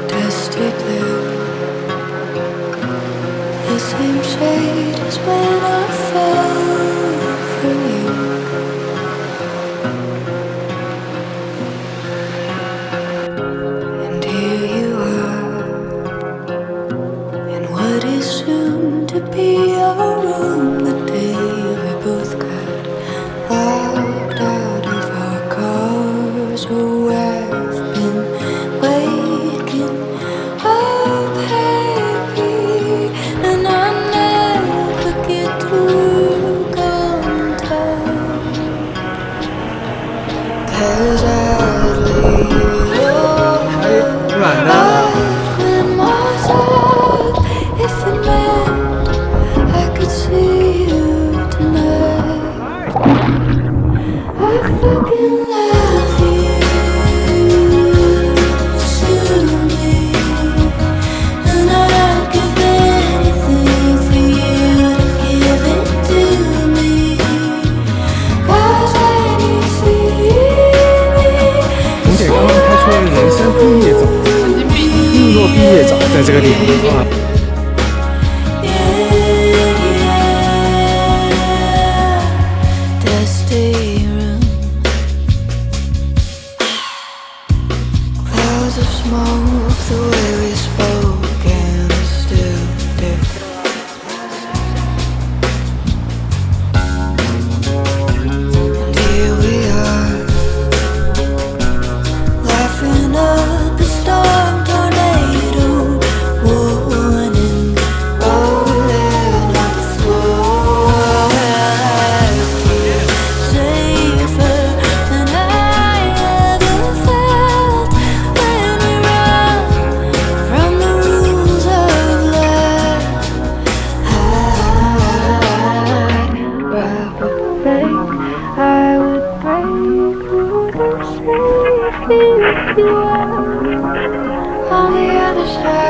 Dusty blue, the same shade as when I fell for you. And here you are, in what is soon to be our room. The day we both got locked out of our cars. Oh, I've been waking up happy, and I never get through contact. 'Cause I'd leave your back in myself if it meant I could see you tonight. I fucking love you, sue me, and I'd give anything for you to give it to me. 'Cause when you see me, 红姐刚刚开出了人生毕业照，硬座毕业照，在这个地方啊。 Dusty room, clouds of smoke, the way we spoke and still do. And here we are, laughing at the storm tornado, warning, rolling on the floor. I feel safer than I ever felt when we run from the rules of life. I would break through the safety if you were on the other side.